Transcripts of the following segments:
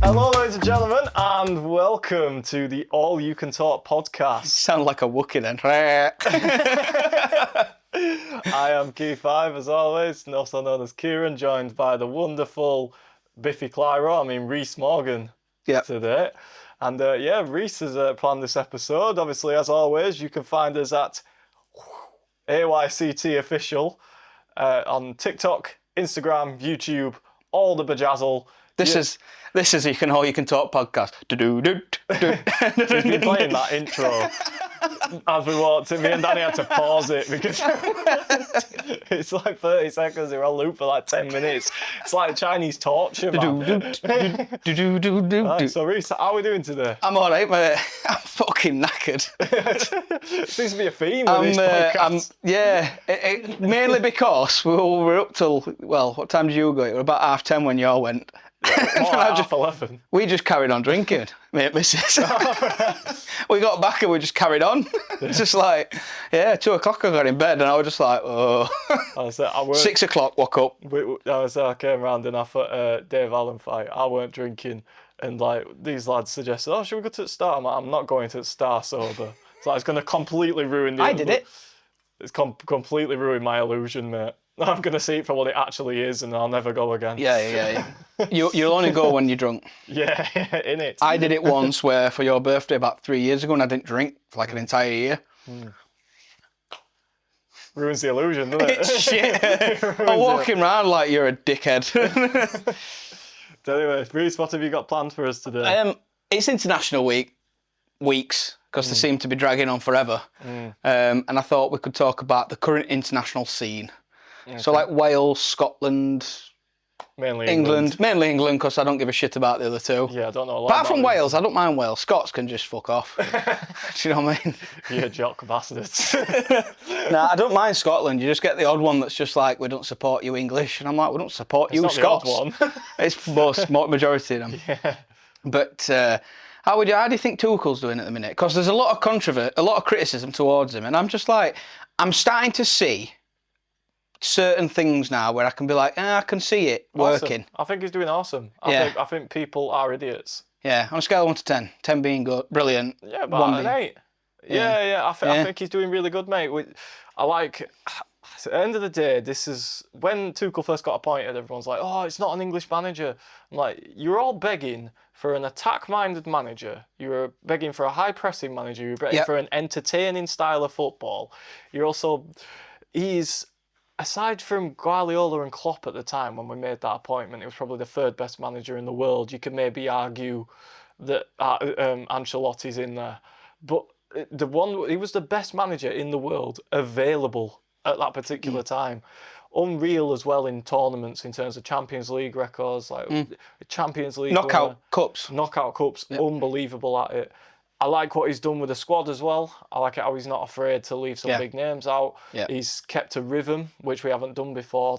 Hello, ladies and gentlemen, and welcome to the All You Can Talk podcast. Sound like a Wookiee then. I am Key5, as always, also known as Kieran, joined by the wonderful Biffy Clyro, Reese Morgan today. And Reese has planned this episode. Obviously, as always, you can find us at AYCT Official on TikTok, Instagram, YouTube, all the bejazzle. This is All You Can Talk podcast. He's been playing that intro as we walked in. Me and Danny had to pause it because it's like 30 seconds. They're on loop for like 10 minutes. It's like Chinese torture, man. Right, so Reece, how are we doing today? I'm alright, mate. I'm fucking knackered. Seems to be a theme with this podcast. Mainly because we were up till, well, what time did you go? It was about 10:30 when you all went. Half 11. We just carried on drinking, mate, missus. We got back and we just carried on. It's just like, 2 o'clock I got in bed and I was just like, oh. 6 o'clock, woke up. I came round and I thought Dave Allen fight. I weren't drinking, and like these lads suggested, should we go to the Star? I'm not going to the Star sober. So it's going to completely ruin the... I did it. It's completely ruined my illusion, mate. I'm going to see it for what it actually is and I'll never go again. Yeah. You'll only go when you're drunk. Yeah, innit? I did it once where for your birthday about 3 years ago and I didn't drink for like an entire year. Ruins the illusion, doesn't it? It's shit. I'm walking around like you're a dickhead. Anyway, Reece, what have you got planned for us today? It's International Weeks, because they seem to be dragging on forever. And I thought we could talk about the current international scene. Okay. So like Wales, Scotland, mainly England. Mainly England, because I don't give a shit about the other two. Yeah, I don't know a lot Apart from Wales, England. I don't mind Wales. Scots can just fuck off. Do you know what I mean? Yeah, jock bastards. Nah, I don't mind Scotland. You just get the odd one that's just like, we don't support you English. And I'm like, we don't support you Scots. The odd one. It's most majority of them. Yeah. But how do you think Tuchel's doing at the minute? Because there's a lot of criticism towards him. And I'm just like, I'm starting to see certain things now where I can be like, I can see it working. I think he's doing awesome. I think people are idiots. Yeah, on a scale of 1 to 10, 10 being good, brilliant. Yeah, but an 8. Yeah. I think he's doing really good, mate. I like, at the end of the day, this is, when Tuchel first got appointed, everyone's like, it's not an English manager. I'm like, you're all begging for an attack-minded manager. You were begging for a high-pressing manager. You were begging for an entertaining style of football. Aside from Guardiola and Klopp at the time when we made that appointment, it was probably the third best manager in the world. You could maybe argue that Ancelotti's in there. But he was the best manager in the world available at that particular time. Unreal as well in tournaments in terms of Champions League records, like Champions League knockout cups, unbelievable at it. I like what he's done with the squad as well. I like how he's not afraid to leave some big names out. Yeah. He's kept a rhythm, which we haven't done before.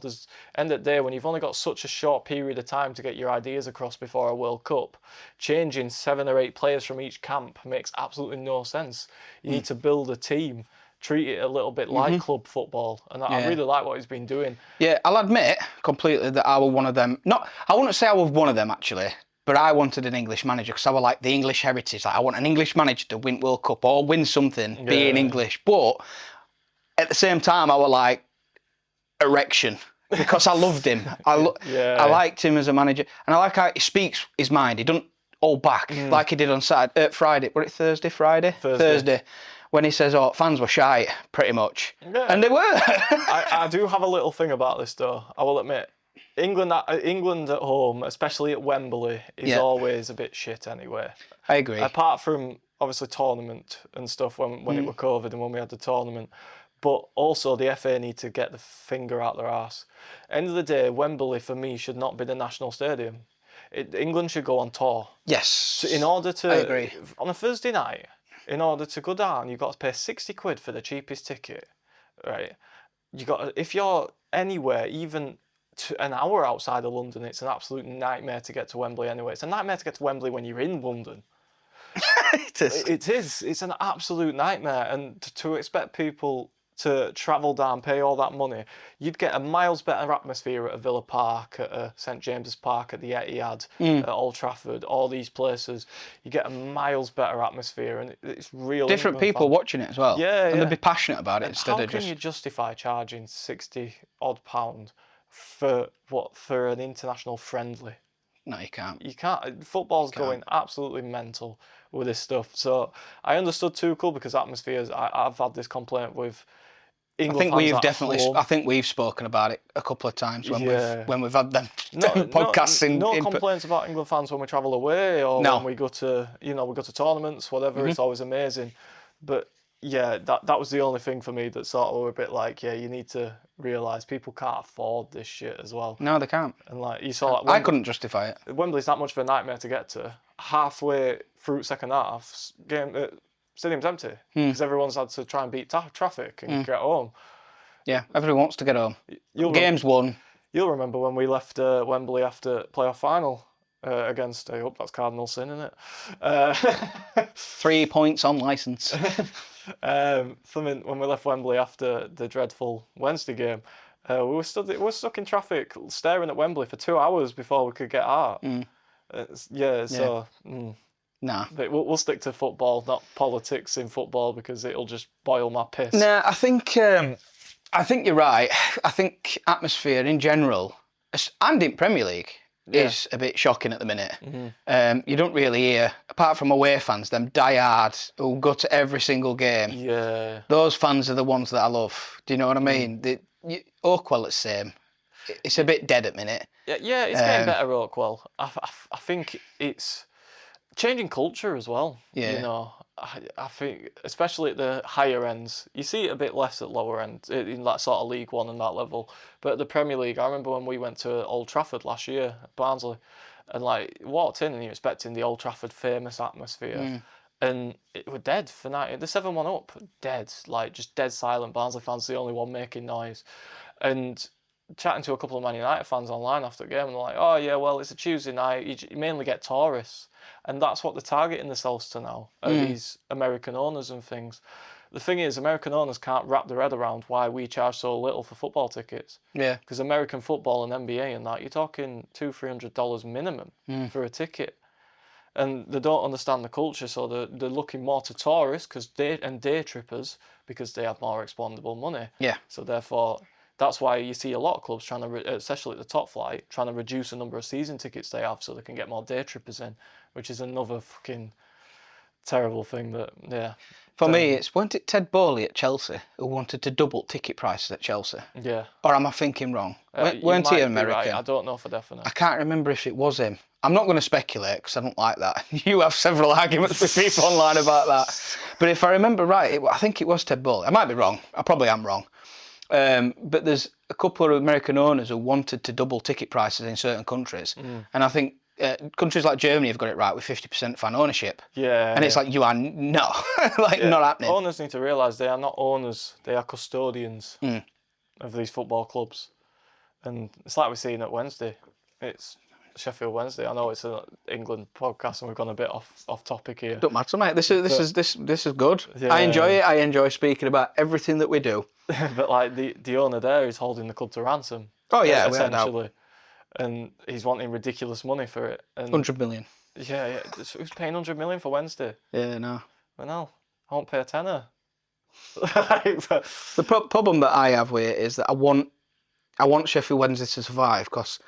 End of the day, when you've only got such a short period of time to get your ideas across before a World Cup, changing 7 or 8 players from each camp makes absolutely no sense. You need to build a team, treat it a little bit like club football. And I really like what he's been doing. Yeah, I'll admit completely that I was one of them. I wouldn't say I was one of them, actually. But I wanted an English manager because I was like the English heritage. Like I want an English manager to win World Cup or win something, being English. But at the same time, I was like erection because I loved him. I liked him as a manager, and I like how he speaks his mind. He doesn't hold back like he did on Friday. Was it Thursday? Thursday. When he says, fans were shite, pretty much. Yeah. And they were. I do have a little thing about this, though. I will admit. England at home, especially at Wembley, is always a bit shit anyway. I agree. Apart from, obviously, tournament and stuff when it was COVID and when we had the tournament. But also, the FA need to get the finger out their arse. End of the day, Wembley, for me, should not be the national stadium. England should go on tour. Yes. So in order to... I agree. On a Thursday night, in order to go down, you've got to pay 60 quid for the cheapest ticket, right? If you're anywhere, even... an hour outside of London, it's an absolute nightmare to get to Wembley anyway. It's a nightmare to get to Wembley when you're in London. It is. It is. It's an absolute nightmare. And to expect people to travel down, pay all that money, you'd get a miles better atmosphere at a Villa Park, at a St James's Park, at the Etihad, at Old Trafford, all these places. You get a miles better atmosphere, and it's real. Different people watching it as well. Yeah, and they'd be passionate about it and instead of just. How can you justify charging £60-odd for an international friendly? No, you can't. You can't. Football's going absolutely mental with this stuff. So I understood Tuchel because atmospheres. I've had this complaint with England fans. I think we've spoken about it a couple of times when we've had them podcasts. No complaints about England fans when we travel away or when we go to tournaments, whatever. It's always amazing. But yeah, that was the only thing for me that sort of were a bit like, yeah, you need to realise people can't afford this shit as well. No, they can't. And like you saw, I couldn't justify it. Wembley's that much of a nightmare to get to. Halfway through second half, stadium's empty because everyone's had to try and beat traffic and get home. Yeah, everyone wants to get home. Game's won. You'll remember when we left Wembley after playoff final. Against, I hope that's cardinal sin, isn't it? 3 points on licence. When we left Wembley after the dreadful Wednesday game, we were stuck in traffic, staring at Wembley for 2 hours before we could get out. Nah. We'll stick to football, not politics in football, because it'll just boil my piss. Nah, I think you're right. I think atmosphere in general, and in Premier League, is a bit shocking at the minute. You don't really hear, apart from away fans, them diehard who go to every single game. Yeah. Those fans are the ones that I love. Do you know what I mean? Oakwell, it's the same. It's a bit dead at the minute. Yeah, it's getting better, Oakwell. I think it's changing culture as well. Yeah. You know, I think, especially at the higher ends, you see it a bit less at lower ends, in that sort of League One and that level. But at the Premier League, I remember when we went to Old Trafford last year at Barnsley, and like walked in and you're expecting the Old Trafford famous atmosphere. And it were dead for 90. The 7-1 up, dead. Like, just dead silent. Barnsley fans the only one making noise. And chatting to a couple of Man United fans online after the game, and they're like, oh yeah, well, it's a Tuesday night, you mainly get tourists. And that's what they're targeting themselves to now, these American owners and things. The thing is, American owners can't wrap their head around why we charge so little for football tickets. Yeah. Because American football and NBA and that, you're talking $200-300 minimum for a ticket. And they don't understand the culture, so they're looking more to tourists and day trippers because they have more expendable money. Yeah. So therefore, that's why you see a lot of clubs trying to, especially at the top flight, trying to reduce the number of season tickets they have so they can get more day trippers in, which is another fucking terrible thing that, yeah. For me, wasn't it Ted Bowley at Chelsea who wanted to double ticket prices at Chelsea? Yeah. Or am I thinking wrong? Weren't he American? Right. I don't know for definite. I can't remember if it was him. I'm not going to speculate because I don't like that. You have several arguments with people online about that. But if I remember right, I think it was Ted Bowley. I might be wrong. I probably am wrong. But there's a couple of American owners who wanted to double ticket prices in certain countries. And I think countries like Germany have got it right with 50% fan ownership. Yeah. And it's like, you are not happening. Owners need to realise they are not owners, they are custodians of these football clubs. And it's like we're seeing at Wednesday. It's Sheffield Wednesday. I know it's an England podcast and we've gone a bit off topic here. Don't matter, mate. This is good. Yeah. I enjoy it. I enjoy speaking about everything that we do. But like the owner there is holding the club to ransom. Oh yeah, essentially. And he's wanting ridiculous money for it. And 100 million. Yeah. Who's paying 100 million for Wednesday? Yeah, no. Well, no, I won't pay a tenner. The problem that I have with it is that I want Sheffield Wednesday to survive because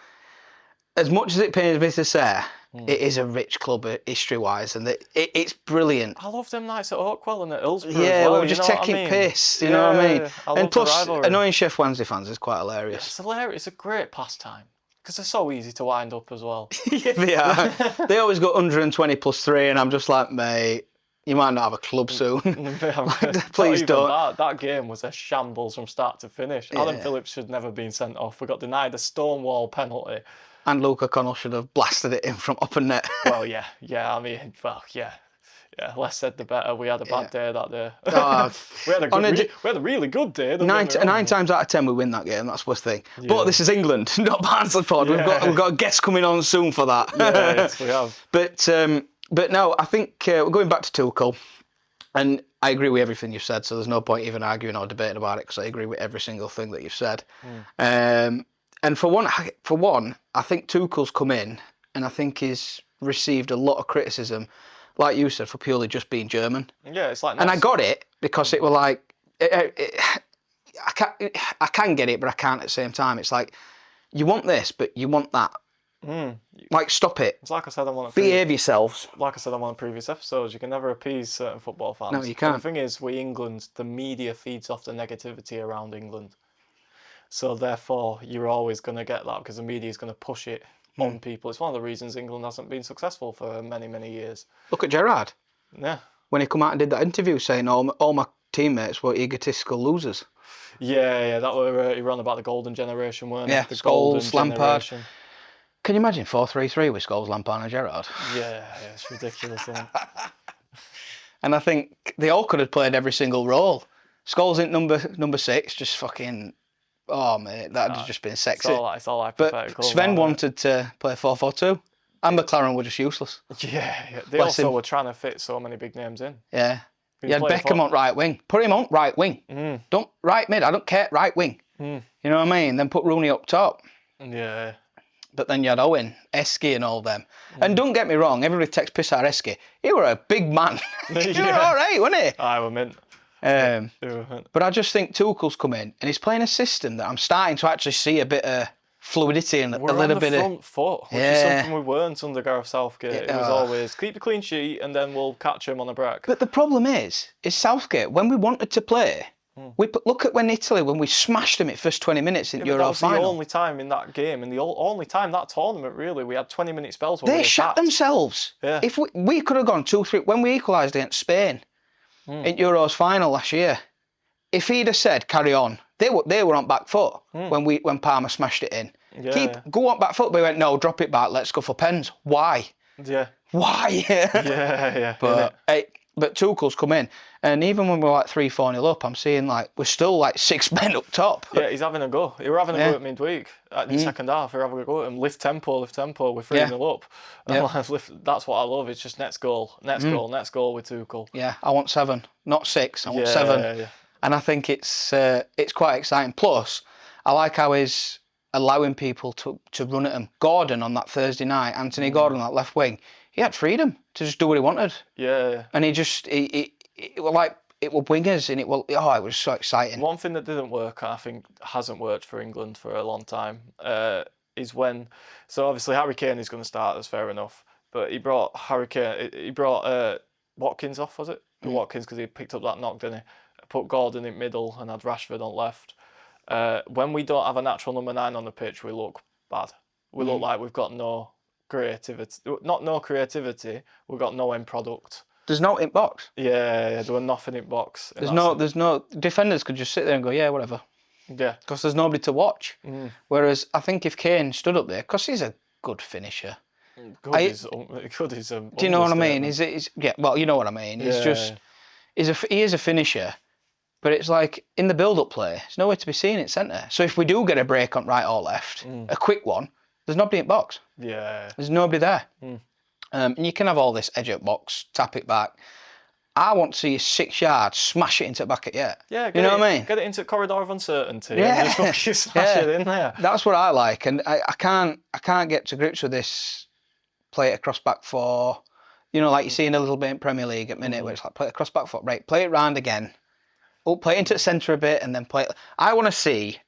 as much as it pains me to say, it is a rich club history-wise, and it's brilliant. I love them nights at Oakwell and at Hillsborough. Yeah, as well, we're just taking piss. You know what I mean? And plus, annoying Sheffield Wednesday fans is quite hilarious. It's hilarious. It's a great pastime because they're so easy to wind up as well. Yeah, they are. They always got 120 plus 3, and I'm just like, mate, you might not have a club soon. Please don't. That game was a shambles from start to finish. Yeah. Adam Phillips should never been sent off. We got denied a stonewall penalty. And Luke O'Connell should have blasted it in from upper net. Well, yeah. I mean, yeah. Less said the better. We had a bad day that day. We had a really good day. 9 times out of 10 we win that game. That's the thing. Yeah. But this is England, not Barnsley Pod. Yeah. We've got guests coming on soon for that. Yes, we have. But no, I think we're going back to Tuchel. And I agree with everything you've said, so there's no point even arguing or debating about it because I agree with every single thing that you've said. And for one, I think Tuchel's come in and I think he's received a lot of criticism, like you said, for purely just being German. Yeah, it's like... And I got it because it were like... I can get it, but I can't at the same time. It's like, you want this, but you want that. Like, stop it. It's like I said, behave yourselves. Like I said on one of the previous episodes, you can never appease certain football fans. No, you can't. And the thing is, with England, the media feeds off the negativity around England. So therefore, you're always going to get that because the media is going to push it on people. It's one of the reasons England hasn't been successful for many, many years. Look at Gerrard. Yeah. When he come out and did that interview saying all my teammates were egotistical losers. Yeah, that were he ran about the golden generation, weren't it? The Scholes, golden Lampard. Generation. Can you imagine 4-3-3 with Scholes, Lampard and Gerrard? Yeah, it's ridiculous, isn't it? And I think they all could have played every single role. Scholes in number 6, just fucking... Oh, mate, that would just been sexy. It's all hypothetical. But Sven wanted to play 4-4-2. And McLaren were just useless. Yeah. They also were trying to fit so many big names in. Yeah. You had Beckham on right wing. Put him on right wing. Don't right mid. I don't care. Right wing. You know what I mean? Then put Rooney up top. Yeah. But then you had Owen, Esky and all them. And don't get me wrong, everybody takes piss out of Esky. He were a big man. He were all right, wasn't he? I were mint. But I just think Tuchel's come in and he's playing a system that I'm starting to actually see a bit of fluidity and a little bit of... We're on the front foot, which is something we weren't under Gareth Southgate. It was always keep the clean sheet and then we'll catch him on a break. But the problem is Southgate, when we wanted to play, look at when we smashed them at first 20 minutes in Euro final. That was the only time in that game, and the only time that tournament, really, we had 20-minute spells where they shut themselves. Yeah. If we could have gone 2-3... When we equalised against Spain in Euros final last year, if he'd have said, carry on, they were on back foot when Palmer smashed it in. Yeah. Go on back foot. But he went, no, drop it back. Let's go for pens. Why? Yeah. Why? Yeah. But Tuchel's come in, and even when we're like 3-4-0 up, I'm seeing like we're still like 6 men up top. Yeah, he's having a go. He were having a go at midweek. At the second half, we're having a go at him. Lift tempo. We're 3-0 up. That's what I love. It's just next goal with Tuchel. Yeah, I want 7, not 6. I want 7. Yeah. And I think it's quite exciting. Plus, I like how he's allowing people to run at him. Gordon on that Thursday night, Anthony Gordon on that left wing, he had freedom to just do what he wanted. Yeah. And it was like, it were wingers, and it was so exciting. One thing that didn't work, I think hasn't worked for England for a long time, is when... So obviously Harry Kane is going to start, that's fair enough. But he brought Watkins off, was it? Watkins, because he picked up that knock, didn't he? Put Gordon in middle and had Rashford on left. When we don't have a natural number 9 on the pitch, we look bad. We look like we've got no creativity. Not no creativity, we've got no end product. There's no in box. Yeah, there was nothing in box. There's no defenders could just sit there and go, yeah, whatever. Yeah. Because there's nobody to watch. Whereas I think if Kane stood up there, because he's a good finisher. Good is a do you know what I mean? Yeah, well, you know what I mean. He is a finisher. But it's like, in the build-up play, there's nowhere to be seen in centre. So if we do get a break on right or left, a quick one, there's nobody in box. Yeah. There's nobody there. And you can have all this edge up box, tap it back. I want to see you 6 yards, smash it into the back of your... Yeah, you know what I mean? Get it into the corridor of uncertainty and just fucking smash it in there. That's what I like. And I can't get to grips with this play it across back four. You know, like you see in a little bit in Premier League at minute where it's like, play it across back foot, right, play it round again. Play it into the centre a bit and then play it. I want to see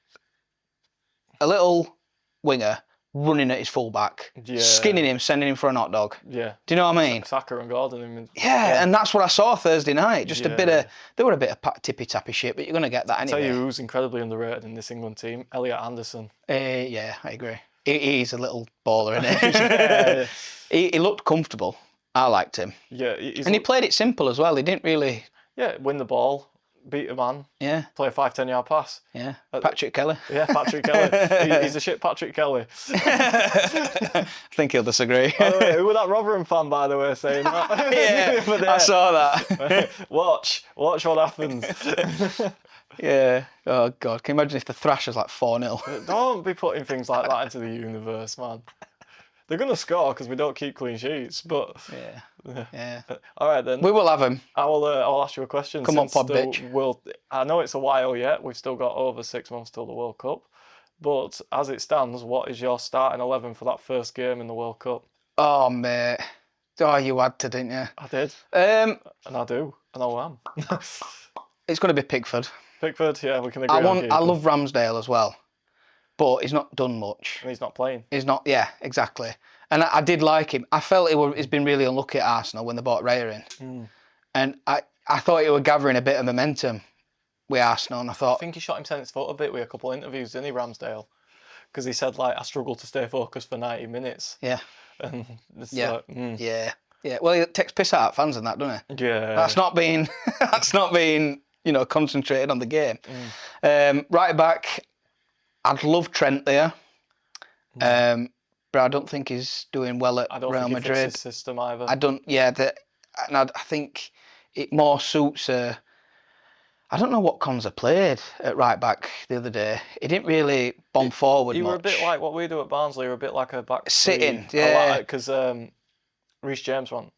a little winger running at his fullback, skinning him, sending him for a hot dog. Yeah. Do you know what I mean? Saka and Gordon. And that's what I saw Thursday night. Just there were a bit of tippy-tappy shit, but you're going to get that anyway. I'll tell you who's incredibly underrated in this England team, Elliot Anderson. Yeah, I agree. He's a little baller, isn't he? He looked comfortable. I liked him. Yeah. And he played it simple as well. He didn't really... Yeah, win the ball. Beat a man. Yeah. Play a 5-10 yard pass. Yeah. Patrick Kelly. Yeah, Patrick Kelly. He's a shit Patrick Kelly. I think he'll disagree. Who was that Rotherham fan, by the way, saying that? Yeah, I saw that. Watch what happens. Yeah. Oh, God. Can you imagine if the Thrashers like 4-0? Don't be putting things like that into the universe, man. They're going to score because we don't keep clean sheets, but... Yeah. All right, then. We will have them. I'll ask you a question. Come on, pod bitch. I know it's a while yet. We've still got over 6 months till the World Cup. But as it stands, what is your starting 11 for that first game in the World Cup? Oh, mate. Oh, you had to, didn't you? I did. And I do. And I am. It's going to be Pickford. Pickford, yeah, we can agree I love Ramsdale as well. But he's not done much. And he's not playing. He's not, yeah, exactly. And I did like him. I felt he's been really unlucky at Arsenal when they bought Raya in. And I thought he was gathering a bit of momentum with Arsenal, and I think he shot himself in his foot a bit with a couple of interviews, didn't he, Ramsdale? Because he said, like, I struggled to stay focused for 90 minutes. Yeah. And it's yeah. Like, Yeah. Well, he takes piss out of fans and that, doesn't he? Yeah. That's not being, concentrated on the game. Right back, I'd love Trent there. But I don't think he's doing well at Real Madrid. He fits his system either. And I think it more suits I don't know what Konza played at right back the other day. He didn't really bomb forward much. You were a bit like what we do at Barnsley. You're a bit like a back sitting, yeah. Because Reece James went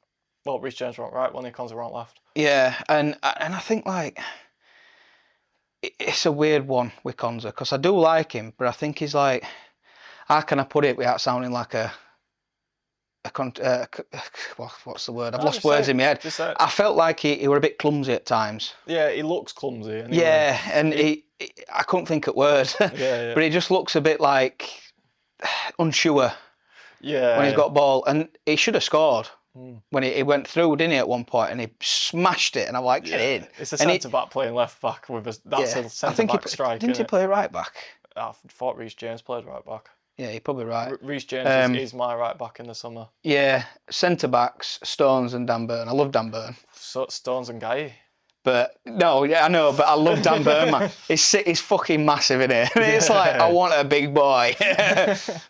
right when Konza went left. Yeah, and I think like it's a weird one with Konza because I do like him, but I think he's like, how can I put it without sounding like what's the word? I've lost words in my head. I felt like he were a bit clumsy at times. Yeah, he looks clumsy. Anyway. Yeah, and I couldn't think of words. Yeah. But he just looks a bit like unsure. Yeah. When he's got ball, and he should have scored when he went through, didn't he, at one point, and he smashed it, and I'm like, get in. It's a centre back playing left back with a centre back striker. Didn't he play right back? I thought Reece James played right back. Yeah, you're probably right. Reece James is my right back in the summer. Yeah, centre backs, Stones and Dan Burn. I love Dan Burn. So Stones and Guy. But no, yeah, I know, but I love Dan Burn, man. He's fucking massive, isn't it? It's like, I want a big boy.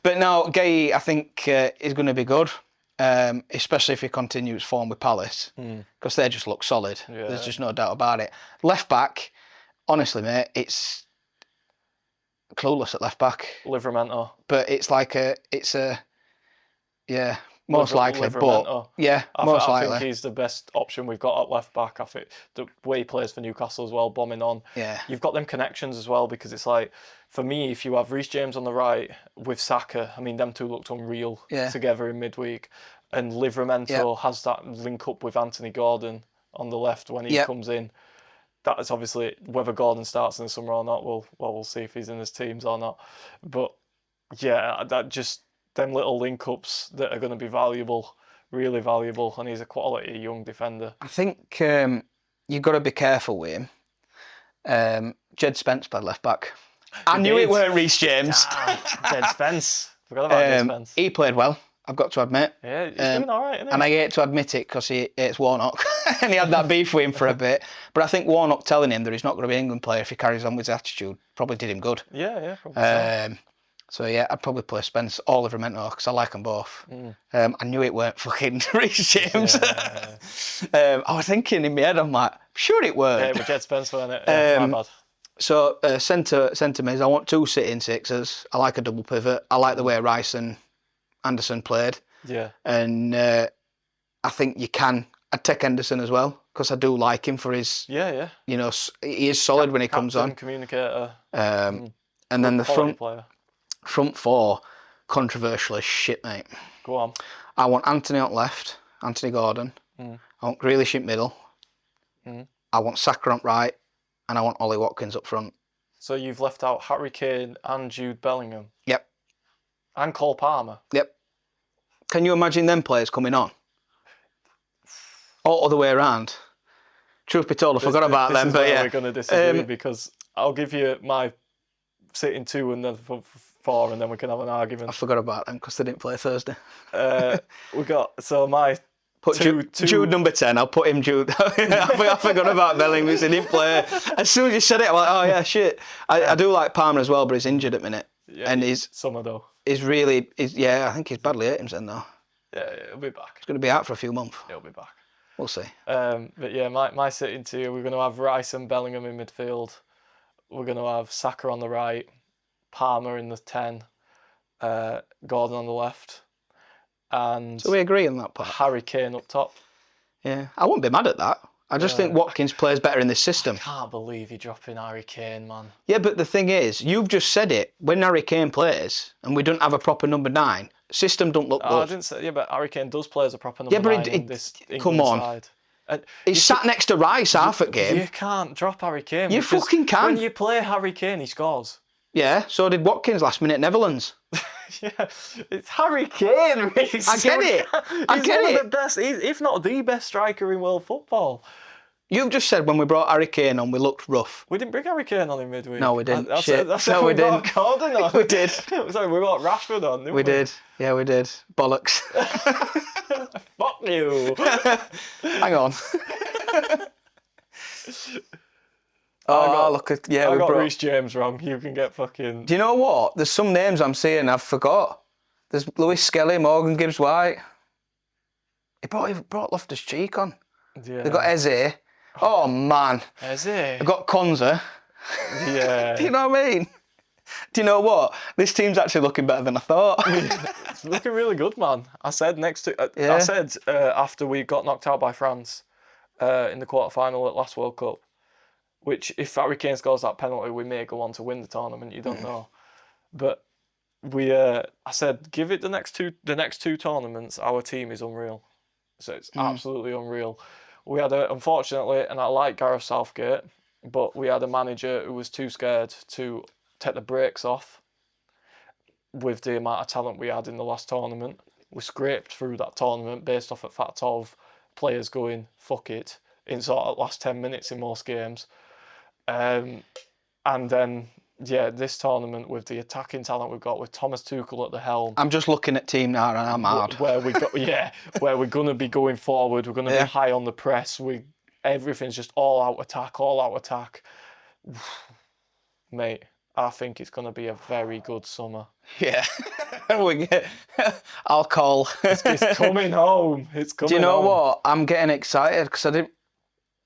But no, Gay, I think is going to be good, especially if he continues form with Palace, because they just look solid. Yeah. There's just no doubt about it. Left back, honestly, mate, it's clueless at left back. Livramento. But it's like most likely. But yeah, most likely. I think he's the best option we've got at left back. I think the way he plays for Newcastle as well, bombing on. Yeah. You've got them connections as well, because it's like, for me, if you have Reece James on the right with Saka, I mean, them two looked unreal together in midweek. And Livramento has that link up with Anthony Gordon on the left when he comes in. That's obviously whether Gordon starts in the summer or not. We'll see if he's in his teams or not. But yeah, that just them little link ups that are going to be valuable, really valuable. And he's a quality young defender. I think you've got to be careful with him. Jed Spence played left back. I knew it weren't Reece James. Jed Spence. Forgot about Jed Spence. He played well, I've got to admit. Yeah, he's doing all right, isn't he? And I hate to admit it because he hates Warnock. And he had that beef with him for a bit. But I think Warnock telling him that he's not going to be an England player if he carries on with his attitude probably did him good. Yeah, probably so yeah, I'd probably play Spence or Livramento because I like them both. I knew it weren't fucking Reece James. I was thinking in my head, I'm like, sure it weren't. Yeah, but Jed Spence weren't it? Yeah, my bad. So centre mids, I want two sitting sixers. I like a double pivot. I like the way Rice and Anderson played. Yeah. And I think I'd take Henderson as well because I do like him for his. Yeah. You know, he is solid when he comes on. Communicator. And then the front four, controversial as shit, mate. Go on. I want Anthony on left, Anthony Gordon. I want Grealish in middle. I want Saka on right, and I want Ollie Watkins up front. So you've left out Harry Kane and Jude Bellingham. Yep. And Cole Palmer. Yep. Can you imagine them players coming on? Or other way around? Truth be told, I forgot about them. But yeah, we're going to disagree because I'll give you my sitting two and then four, and then we can have an argument. I forgot about them because they didn't play Thursday. We got my. Put Jude number 10. I'll put him Jude. I forgot about Bellingham because he didn't play. As soon as you said it, I'm like, oh yeah, shit. I do like Palmer as well, but he's injured at the minute. Yeah, and he's summer though. I think he's badly hurt himself though. Yeah, he'll be back. He's going to be out for a few months. He'll be back. We'll see. But yeah, my sitting two, we're going to have Rice and Bellingham in midfield. We're going to have Saka on the right, Palmer in the 10, Gordon on the left. and so we agree on that part. Harry Kane up top. Yeah, I wouldn't be mad at that. I just think Watkins plays better in this system. I can't believe you're dropping Harry Kane, man. Yeah, but the thing is, you've just said it. When Harry Kane plays and we don't have a proper number 9, system don't look good. I didn't say. Yeah, but Harry Kane does play as a proper number 9 in this England side. He's sat next to Rice half at game. You can't drop Harry Kane. You fucking can. When you play Harry Kane, he scores. Yeah, so did Watkins last minute Netherlands. Yeah, it's Harry Kane. Reece. I get it. He's one of the best, if not the best striker in world football. You've just said when we brought Harry Kane on, we looked rough. We didn't bring Harry Kane on in midweek. No, we didn't. That's we didn't. Gordon on. We did. Sorry, we brought Rashford on, didn't we? We did. Yeah, we did. Bollocks. Fuck you. Hang on. Look at I got Reece James wrong. You can get fucking. Do you know what? There's some names I'm seeing I've forgot. There's Lewis Skelly, Morgan Gibbs White. He brought Loftus Cheek on. Yeah. They got Eze. Oh man. Eze. They got Konza. Yeah. Do you know what I mean? Do you know what? This team's actually looking better than I thought. It's looking really good, man. I said after we got knocked out by France in the quarter-final at last World Cup, which if Harry Kane scores that penalty, we may go on to win the tournament. You don't know, but I said give it the next two tournaments. Our team is unreal, so it's absolutely unreal. We had unfortunately, and I like Gareth Southgate, but we had a manager who was too scared to take the brakes off with the amount of talent we had in the last tournament. We scraped through that tournament based off the fact of players going fuck it in sort of last 10 minutes in most games. And then, this tournament with the attacking talent we've got with Thomas Tuchel at the helm. I'm just looking at team now and I'm hard. Where we're going to be going forward. We're going to be high on the press. Everything's just all out attack. Mate, I think it's going to be a very good summer. Yeah. I'll call. It's coming home. It's coming home. Do you know what? I'm getting excited because I didn't...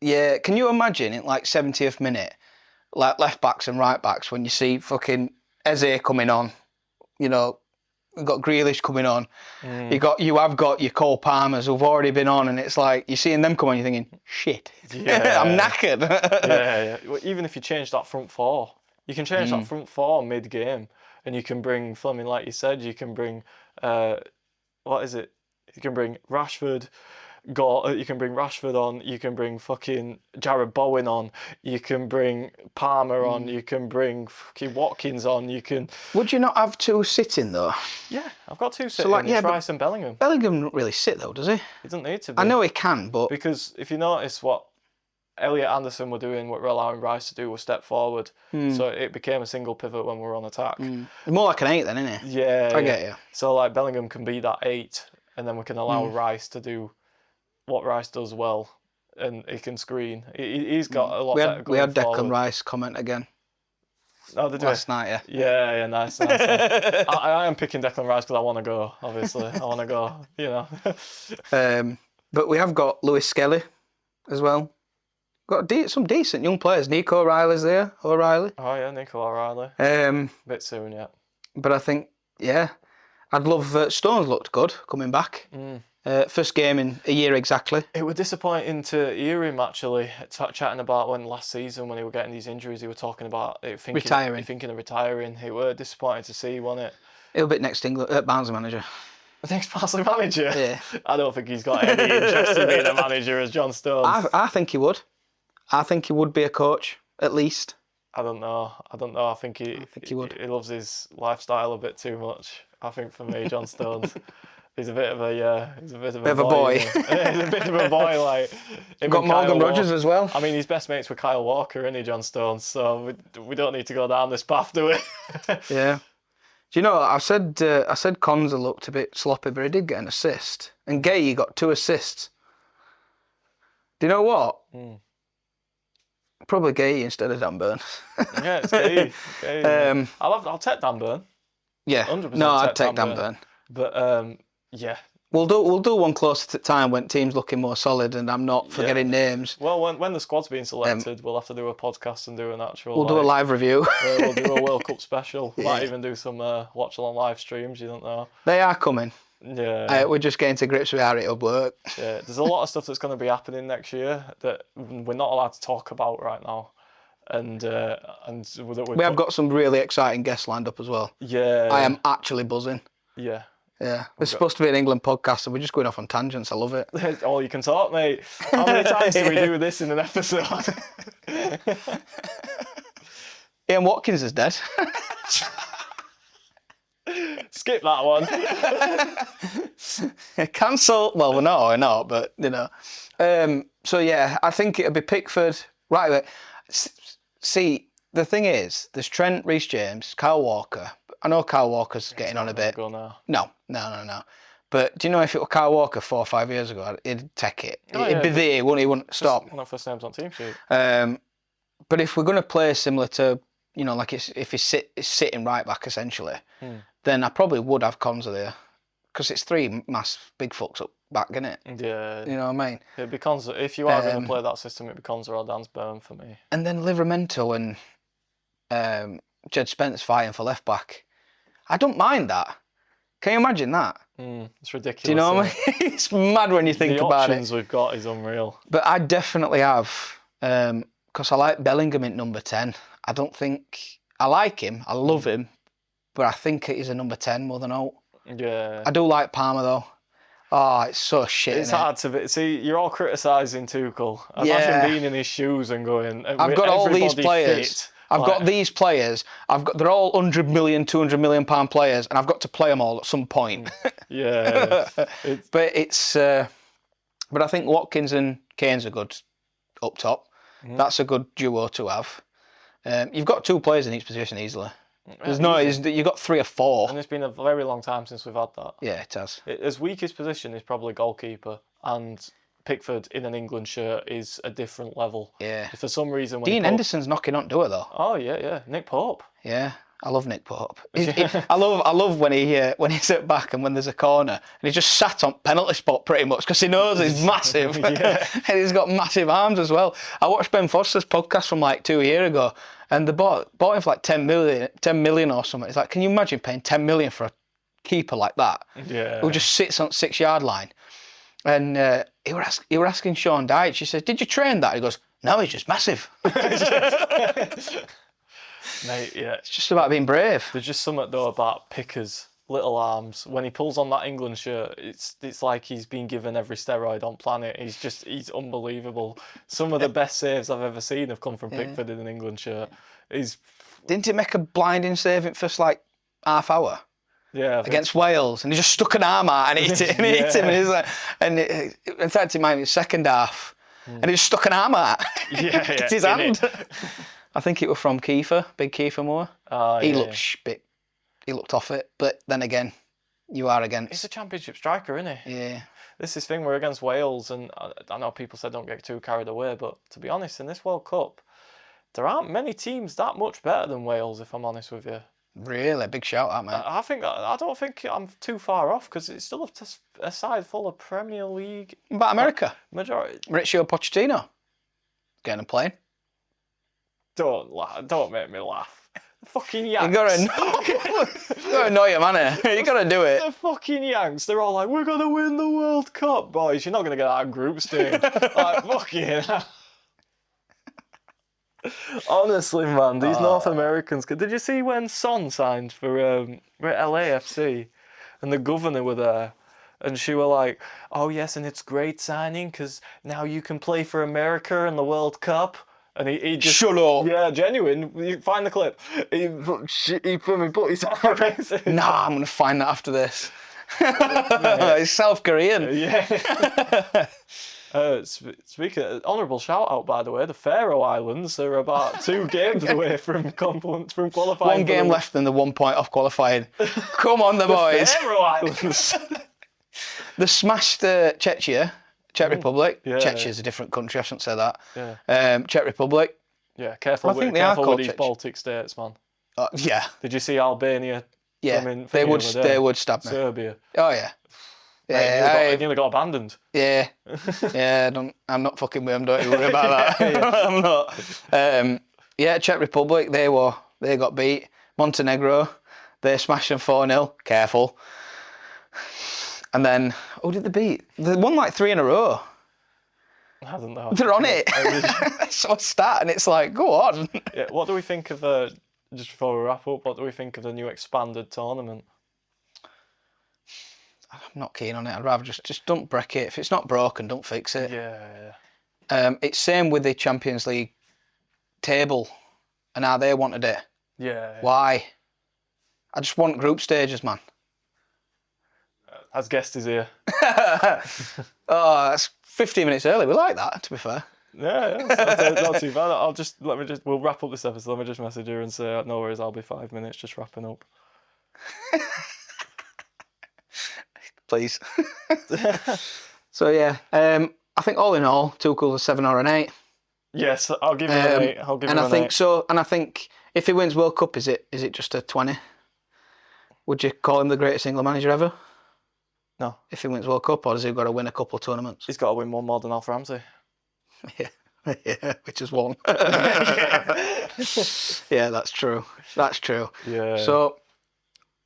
Yeah, can you imagine in like 70th minute, like left backs and right backs, when you see fucking Eze coming on, you know, we've got Grealish coming on, you have got your Cole Palmers who've already been on, and it's like you're seeing them come on, you're thinking, shit, I'm knackered. Yeah. Well, even if you change that front four, you can change that front four mid game, and you can bring Fleming, like you said, you can bring You can bring Rashford. You can bring Rashford on, you can bring fucking Jared Bowen on, you can bring Palmer on, you can bring fucking Watkins on, you can... Would you not have two sitting though? Yeah, I've got two sitting, Rice and Bellingham. Bellingham doesn't really sit though, does he? He doesn't need to be. I know he can, but... Because if you notice what Elliot Anderson were doing, what we're allowing Rice to do was step forward, so it became a single pivot when we were on attack. More like an 8 then, isn't he? Yeah. I get you. So like Bellingham can be that 8, and then we can allow Rice to do what Rice does well, and he can screen. He's got a lot better going We had Declan forward. Rice comment again. Oh, did last night, Yeah, nice. I am picking Declan Rice because I want to go, obviously. I want to go, you know. But we have got Lewis Skelly as well. Got some decent young players. Nico O'Reilly's there. O'Reilly. Oh, yeah, Nico O'Reilly. Bit soon, yeah. But I think, I'd love... Stones looked good coming back. First game in a year exactly. It was disappointing to hear him actually chatting about when last season when he were getting these injuries. He was talking about thinking of retiring. It was disappointing to see, wasn't it? He'll be next England Barnsley manager. Next Barnsley manager. Yeah. I don't think he's got any interest in being a manager as John Stones. I think he would. I think he would be a coach at least. I don't know. I think he would. He loves his lifestyle a bit too much. I think for me, John Stones. He's a bit of a boy. He's a bit of a boy, like. Got Morgan Rogers as well. I mean, he's best mates with Kyle Walker, isn't he, John Stones? So we don't need to go down this path, do we? Yeah. Do you know, I said Konza looked a bit sloppy, but he did get an assist. And Gay got 2 assists. Do you know what? Probably Gay instead of Dan Burn. Yeah, it's Gay. I'll take Dan Burn. Yeah. 100%. No, I'd take Dan Burn. But yeah. We'll do one closer to time when team's looking more solid and I'm not forgetting names. Well, when the squad's being selected, we'll have to do a podcast and do an actual... We'll do a live review. We'll do a World Cup special. Might even do some watch-along live streams, you don't know. They are coming. Yeah. We're just getting to grips with how it'll work. Yeah, there's a lot of stuff that's going to be happening next year that we're not allowed to talk about right now. And we have got some really exciting guests lined up as well. Yeah. I am actually buzzing. Yeah. Yeah. It's supposed to be an England podcast, and we're just going off on tangents. I love it. All you can talk, mate. How many times do we do this in an episode? Ian Watkins is dead. Skip that one. Cancel. Well, no, we're not, but, you know. So, yeah, I think it'll be Pickford. Right. See, the thing is, there's Trent, Reece James, Kyle Walker. I know Kyle Walker's getting on a bit. No. But do you know if it were Kyle Walker 4 or 5 years ago, he'd take it. He'd be there, he wouldn't stop. One of first names on team sheet. But if we're going to play similar to, you know, like if he's sitting right back essentially, then I probably would have Konza there. Because it's 3 big fucks up back, isn't it? Yeah. You know what I mean? It'd be Konza. If you are going to play that system, it'd be Konza or Dansburn for me. And then Livramento and Jed Spence fighting for left back. I don't mind that. Can you imagine that? It's ridiculous. Do you know what I mean? It's mad when you think about it. The options we've got is unreal. But I definitely have, because I like Bellingham at number 10. I don't think... I like him. I love him. But I think he's a number 10 more than out. Yeah. I do like Palmer, though. Oh, it's so shit. It's hard to... See, you're all criticising Tuchel. Imagine being in his shoes and going... I've got all these players... Fit. I've got these players. They're all 100 million, 200 million pound players, and I've got to play them all at some point. Yeah. But it's. But I think Watkins and Kane's are good up top. That's a good duo to have. You've got 2 players in each position easily. You've got 3 or 4. And it's been a very long time since we've had that. Yeah, it has. His weakest position is probably goalkeeper, and Pickford in an England shirt is a different level. Yeah. For some reason, Dean Henderson's knocking on to it though. Oh yeah. Nick Pope. Yeah, I love Nick Pope. I love when he's at back and when there's a corner and he just sat on penalty spot pretty much because he knows he's massive. And he's got massive arms as well. I watched Ben Foster's podcast from like 2 years ago, and they bought him for like 10 million or something. It's like, can you imagine paying 10 million for a keeper like that? Yeah. Who just sits on 6-yard line. And he were asking Sean Dyche. She said, "Did you train that?" He goes, "No, he's just massive." Mate, yeah. It's just about being brave. There's just something though about Picker's little arms. When he pulls on that England shirt, it's like he's been given every steroid on planet. He's unbelievable. Some of the best saves I've ever seen have come from Pickford in an England shirt. Didn't he make a blinding save in first like half hour? Yeah, against Wales, and he just stuck an arm out and hit it, and hit him, and he's like, in fact, it might be second half, and he just stuck an arm out. It's his hand. I think it was from Kiefer, big Kiefer Moore. He looked off it, but then again, you are against. He's a championship striker, isn't he? Yeah. This is thing we're against Wales, and I know people said don't get too carried away, but to be honest, in this World Cup, there aren't many teams that much better than Wales. If I'm honest with you. Really, big shout out, man. I don't think I'm too far off because it's still a side full of Premier League. But America, majority. Mauricio Pochettino, getting a plane. Don't make me laugh. The fucking Yanks. You gotta annoy your man here. You gotta do it. The fucking Yanks. They're all like, "We're gonna win the World Cup, boys. You're not gonna get out of group stage." Like fucking. Honestly, man, these North Americans. Did you see when Son signed for LAFC, and the governor were there, and she were like, "Oh yes, and it's great signing because now you can play for America in the World Cup." And he just shut up. Yeah, genuine. You find the clip. He put his arms. Nah, I'm gonna find that after this. It's South Korean. Yeah. Speaking of, honourable shout out, by the way, the Faroe Islands are about 2 games away from qualifying. 1 game left and the 1 point off qualifying. Come on, the boys. Faroe Islands. They smashed Czechia, Czech Republic. Yeah, Czechia's a different country, I shouldn't say that. Yeah. Czech Republic. Yeah, careful with these Baltic states, man. Yeah. Did you see Albania? Yeah, they would stab me. Serbia. Oh yeah. Yeah, nearly got abandoned. Yeah, I'm not fucking with them. Don't you worry about that. I'm not. Czech Republic. They got beat. Montenegro. They smashed them 4-0. Careful. And then, who did they beat? They won like 3 in a row. I don't know. They're on it. So I start and it's like, go on. Yeah, what do we think of just before we wrap up, what do we think of the new expanded tournament? I'm not keen on it. I'd rather just don't break it. If it's not broken, don't fix it. Yeah. It's same with the Champions League table and how they wanted it. Yeah. Why? I just want group stages, man. As guest is here. Oh, that's 15 minutes early. We like that, to be fair. Yeah, not too bad. We'll wrap up this episode. Let me just message her and say, no worries, I'll be 5 minutes, just wrapping up. Please. So yeah, I think all in all, Tuchel's a 7 or an 8. Yes, I'll give him an 8. And I think if he wins World Cup, is it just a 20? Would you call him the greatest England manager ever? No. If he wins World Cup, or does he got to win a couple of tournaments? He's got to win one more than Alf Ramsey. Yeah, which is one. Yeah, that's true. Yeah. So,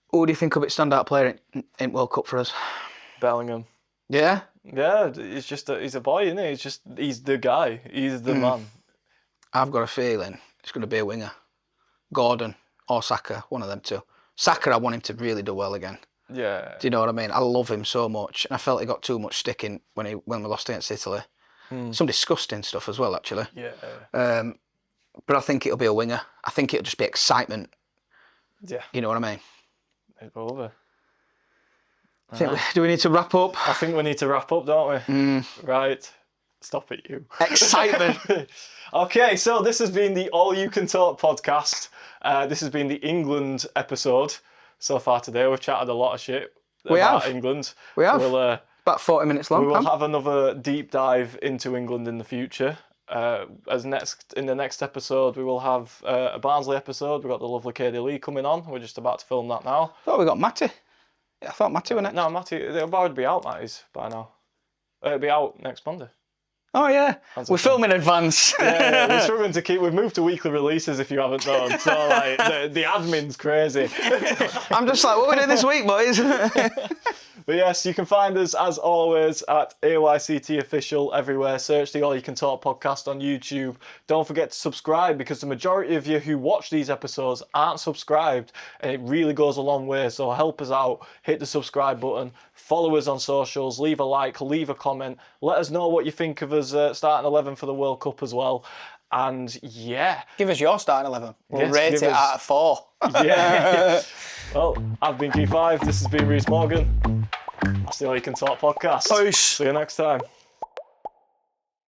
who do you think will be standout player in World Cup for us? Bellingham. Yeah? Yeah, he's a boy, isn't he? He's the guy. He's the man. I've got a feeling it's going to be a winger. Gordon or Saka, one of them two. Saka, I want him to really do well again. Yeah. Do you know what I mean? I love him so much. And I felt he got too much sticking when we lost against Italy. Some disgusting stuff as well, actually. Yeah. But I think it'll be a winger. I think it'll just be excitement. Yeah. You know what I mean? It's over. Do we need to wrap up? I think we need to wrap up, don't we? Right. Stop it, you. Excitement. Okay, so this has been the All You Can Talk podcast. This has been the England episode so far today. We've chatted a lot of shit about England. We have. We'll, about 40 minutes long. We will have another deep dive into England in the future. In the next episode, we will have a Barnsley episode. We've got the lovely Katie Lee coming on. We're just about to film that now. I thought we got Matty. I thought Matty was next. No, Matty, it'll already be out, Matty's, by now. It'll be out next Monday. Oh, yeah. We're filming in advance. Yeah, we're struggling to keep... We've moved to weekly releases, if you haven't known. So, like, the admin's crazy. I'm just like, what are we doing this week, boys? But yes, you can find us, as always, at AYCT Official everywhere. Search the All You Can Talk podcast on YouTube. Don't forget to subscribe, because the majority of you who watch these episodes aren't subscribed, and it really goes a long way. So help us out. Hit the subscribe button. Follow us on socials. Leave a like. Leave a comment. Let us know what you think of us starting 11 for the World Cup as well. And yeah. Give us your starting 11. We'll rate it out of 4. Yeah. Well, I've been G5. This has been Reece Morgan. That's the All You Can Talk podcast. Peace. See you next time.